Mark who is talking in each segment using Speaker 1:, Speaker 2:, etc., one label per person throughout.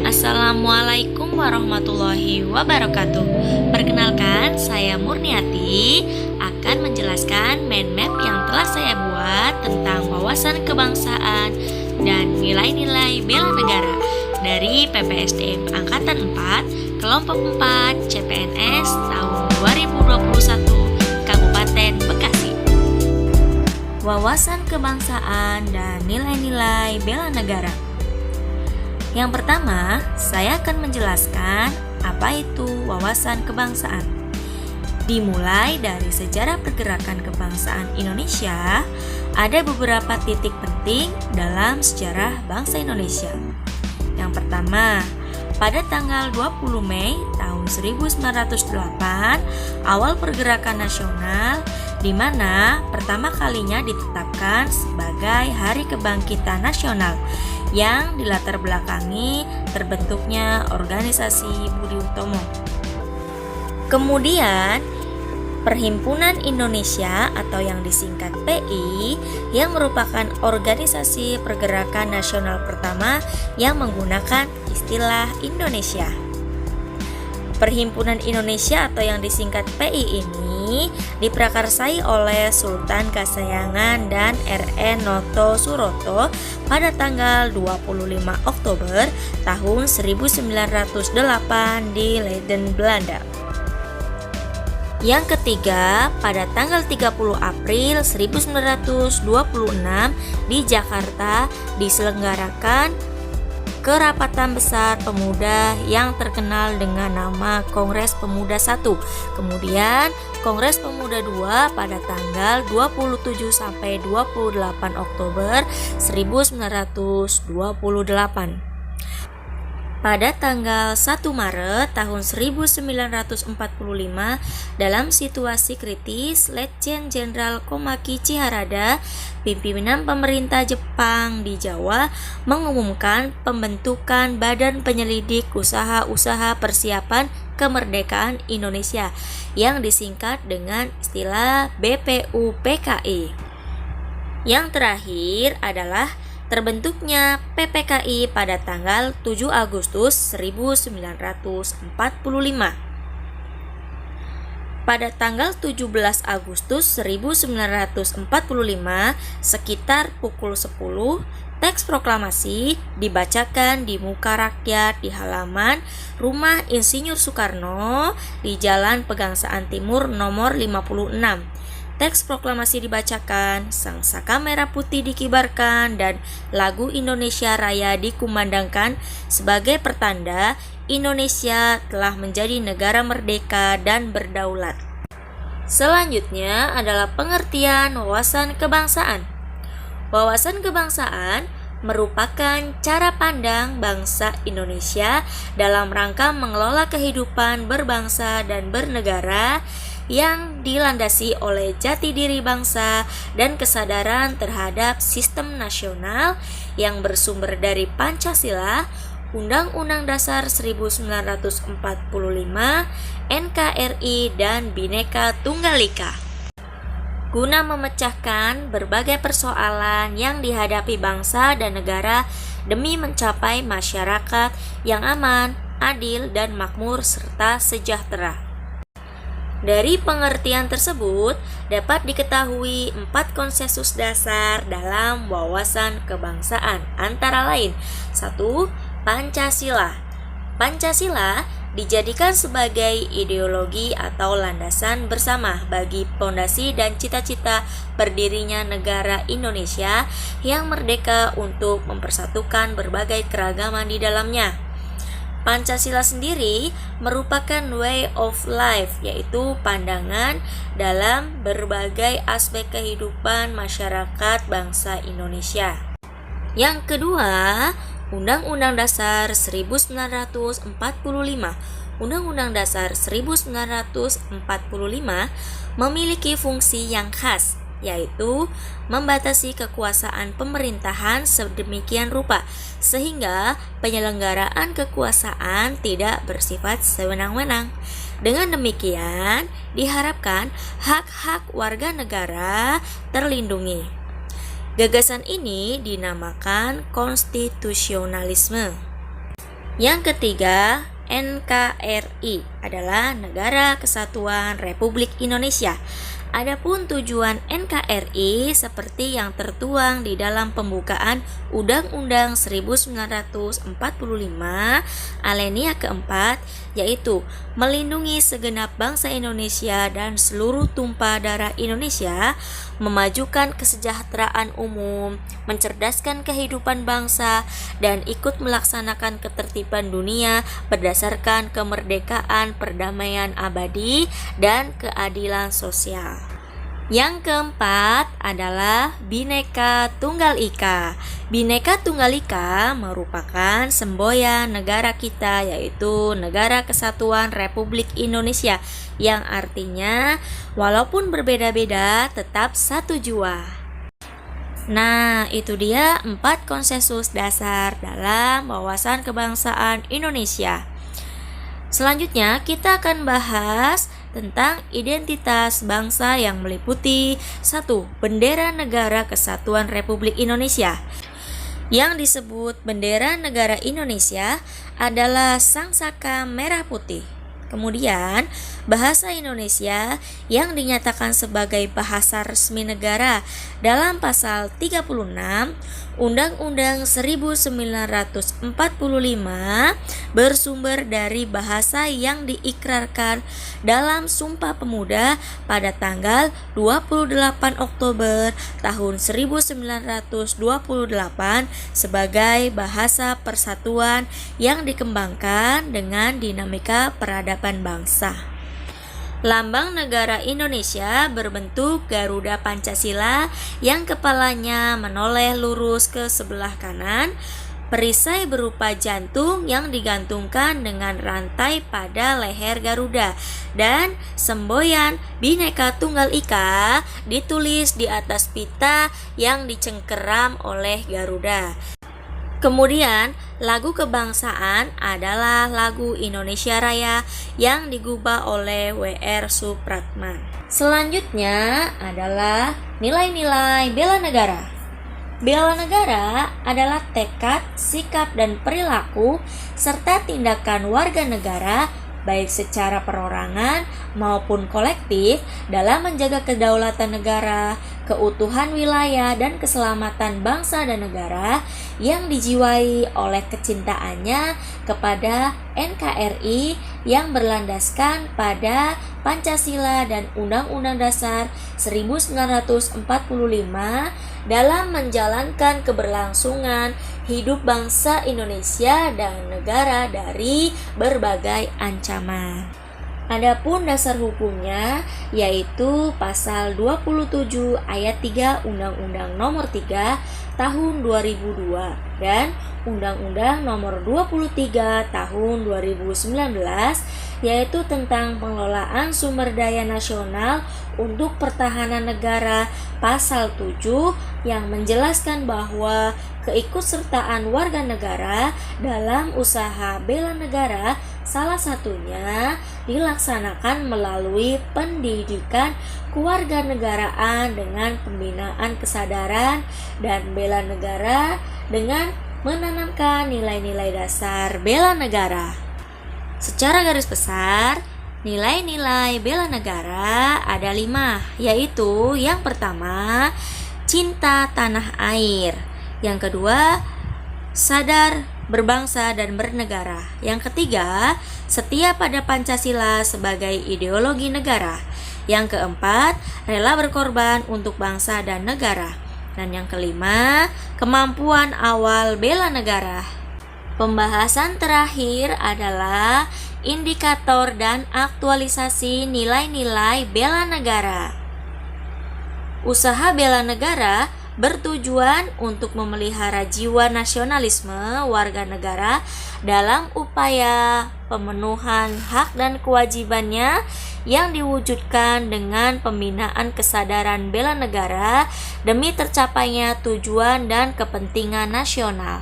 Speaker 1: Assalamualaikum warahmatullahi wabarakatuh. Perkenalkan, saya Murniati akan menjelaskan mind map yang telah saya buat tentang wawasan kebangsaan dan nilai-nilai bela negara dari PPSDM Angkatan 4, Kelompok 4, CPNS tahun 2021, Kabupaten Bekasi. Wawasan kebangsaan dan nilai-nilai bela negara. Yang pertama, saya akan menjelaskan apa itu wawasan kebangsaan. Dimulai dari sejarah pergerakan kebangsaan Indonesia, ada beberapa titik penting dalam sejarah bangsa Indonesia. Yang pertama, pada tanggal 20 Mei tahun 1908, awal pergerakan nasional di mana pertama kalinya ditetapkan sebagai Hari Kebangkitan Nasional yang dilatar belakangi terbentuknya organisasi Budi Utomo. Kemudian, Perhimpunan Indonesia atau yang disingkat PI yang merupakan organisasi pergerakan nasional pertama yang menggunakan istilah Indonesia. Perhimpunan Indonesia atau yang disingkat PI ini diprakarsai oleh Sultan Kasayangan dan R.N. Noto Suroto pada tanggal 25 Oktober tahun 1908 di Leiden, Belanda. Yang ketiga, pada tanggal 30 April 1926 di Jakarta diselenggarakan Kerapatan Besar Pemuda yang terkenal dengan nama Kongres Pemuda I. Kemudian Kongres Pemuda II pada tanggal 27 sampai 28 Oktober 1928. Pada tanggal 1 Maret tahun 1945, dalam situasi kritis, Letjen Jenderal Komaki Chiharada, pimpinan pemerintah Jepang di Jawa, mengumumkan pembentukan Badan Penyelidik Usaha-Usaha Persiapan Kemerdekaan Indonesia yang disingkat dengan istilah BPUPKI. Yang terakhir adalah terbentuknya PPKI pada tanggal 7 Agustus 1945. Pada tanggal 17 Agustus 1945, sekitar pukul 10, teks proklamasi dibacakan di muka rakyat di halaman Rumah Insinyur Soekarno di Jalan Pegangsaan Timur nomor 56. Teks proklamasi dibacakan, sangsaka merah putih dikibarkan, dan lagu Indonesia Raya dikumandangkan sebagai pertanda Indonesia telah menjadi negara merdeka dan berdaulat. Selanjutnya adalah pengertian wawasan kebangsaan. Wawasan kebangsaan merupakan cara pandang bangsa Indonesia dalam rangka mengelola kehidupan berbangsa dan bernegara yang dilandasi oleh jati diri bangsa dan kesadaran terhadap sistem nasional yang bersumber dari Pancasila, Undang-Undang Dasar 1945, NKRI, dan Bhinneka Tunggal Ika. Guna memecahkan berbagai persoalan yang dihadapi bangsa dan negara demi mencapai masyarakat yang aman, adil, dan makmur serta sejahtera. Dari pengertian tersebut dapat diketahui 4 konsensus dasar dalam wawasan kebangsaan, antara lain 1. Pancasila. Pancasila dijadikan sebagai ideologi atau landasan bersama bagi pondasi dan cita-cita berdirinya negara Indonesia yang merdeka untuk mempersatukan berbagai keragaman di dalamnya. Pancasila sendiri merupakan way of life, yaitu pandangan dalam berbagai aspek kehidupan masyarakat bangsa Indonesia. Yang kedua, Undang-Undang Dasar 1945. Undang-Undang Dasar 1945 memiliki fungsi yang khas, yaitu membatasi kekuasaan pemerintahan sedemikian rupa sehingga penyelenggaraan kekuasaan tidak bersifat sewenang-wenang. Dengan demikian, diharapkan hak-hak warga negara terlindungi. Gagasan ini dinamakan konstitusionalisme. Yang ketiga, NKRI adalah Negara Kesatuan Republik Indonesia. Adapun tujuan NKRI seperti yang tertuang di dalam pembukaan Undang-Undang 1945 alinea keempat, yaitu melindungi segenap bangsa Indonesia dan seluruh tumpah darah Indonesia, memajukan kesejahteraan umum, mencerdaskan kehidupan bangsa, dan ikut melaksanakan ketertiban dunia berdasarkan kemerdekaan, perdamaian abadi, dan keadilan sosial. Yang keempat adalah Bhinneka Tunggal Ika. Bhinneka Tunggal Ika merupakan semboyan negara kita, yaitu Negara Kesatuan Republik Indonesia, yang artinya walaupun berbeda-beda tetap satu jua. Nah, itu dia 4 konsensus dasar dalam wawasan kebangsaan Indonesia. Selanjutnya kita akan bahas tentang identitas bangsa yang meliputi 1. Bendera Negara Kesatuan Republik Indonesia. Yang disebut bendera negara Indonesia adalah sangsaka merah putih. Kemudian, bahasa Indonesia yang dinyatakan sebagai bahasa resmi negara dalam pasal 36 Undang-Undang 1945 bersumber dari bahasa yang diikrarkan dalam Sumpah Pemuda pada tanggal 28 Oktober tahun 1928 sebagai bahasa persatuan yang dikembangkan dengan dinamika peradaban bangsa. Lambang negara Indonesia berbentuk Garuda Pancasila yang kepalanya menoleh lurus ke sebelah kanan, perisai berupa jantung yang digantungkan dengan rantai pada leher Garuda, dan semboyan Bhinneka Tunggal Ika ditulis di atas pita yang dicengkeram oleh Garuda. Kemudian, lagu kebangsaan adalah lagu Indonesia Raya yang digubah oleh W.R. Supratman. Selanjutnya adalah nilai-nilai bela negara. Bela negara adalah tekad, sikap, dan perilaku serta tindakan warga negara baik secara perorangan maupun kolektif dalam menjaga kedaulatan negara, keutuhan wilayah, dan keselamatan bangsa dan negara yang dijiwai oleh kecintaannya kepada NKRI yang berlandaskan pada Pancasila dan Undang-Undang Dasar 1945 dalam menjalankan keberlangsungan hidup bangsa Indonesia dan negara dari berbagai ancaman. Adapun dasar hukumnya yaitu pasal 27 ayat 3 Undang-Undang Nomor 3 Tahun 2002 dan Undang-Undang Nomor 23 Tahun 2019 yaitu tentang pengelolaan sumber daya nasional untuk pertahanan negara, pasal 7 yang menjelaskan bahwa keikutsertaan warga negara dalam usaha bela negara salah satunya dilaksanakan melalui pendidikan kewarganegaraan dengan pembinaan kesadaran dan bela negara dengan menanamkan nilai-nilai dasar bela negara. Secara garis besar, nilai-nilai bela negara ada 5, yaitu yang pertama, cinta tanah air. Yang kedua, sadar berbangsa dan bernegara. Yang ketiga, setia pada Pancasila sebagai ideologi negara. Yang keempat, rela berkorban untuk bangsa dan negara. Dan yang kelima, kemampuan awal bela negara. Pembahasan terakhir adalah indikator dan aktualisasi nilai-nilai bela negara. Usaha bela negara bertujuan untuk memelihara jiwa nasionalisme warga negara dalam upaya pemenuhan hak dan kewajibannya yang diwujudkan dengan pembinaan kesadaran bela negara demi tercapainya tujuan dan kepentingan nasional.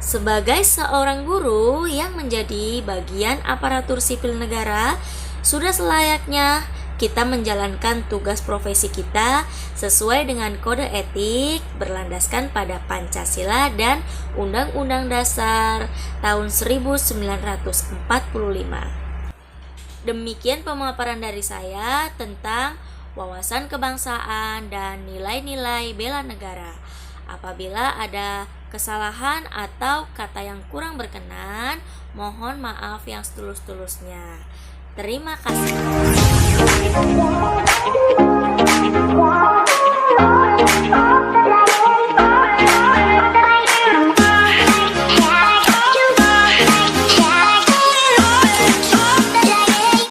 Speaker 1: Sebagai seorang guru yang menjadi bagian aparatur sipil negara, sudah selayaknya kita menjalankan tugas profesi kita sesuai dengan kode etik berlandaskan pada Pancasila dan Undang-Undang Dasar tahun 1945. Demikian pemaparan dari saya tentang wawasan kebangsaan dan nilai-nilai bela negara. Apabila ada kesalahan atau kata yang kurang berkenan, mohon maaf yang setulus-tulusnya. Terima kasih.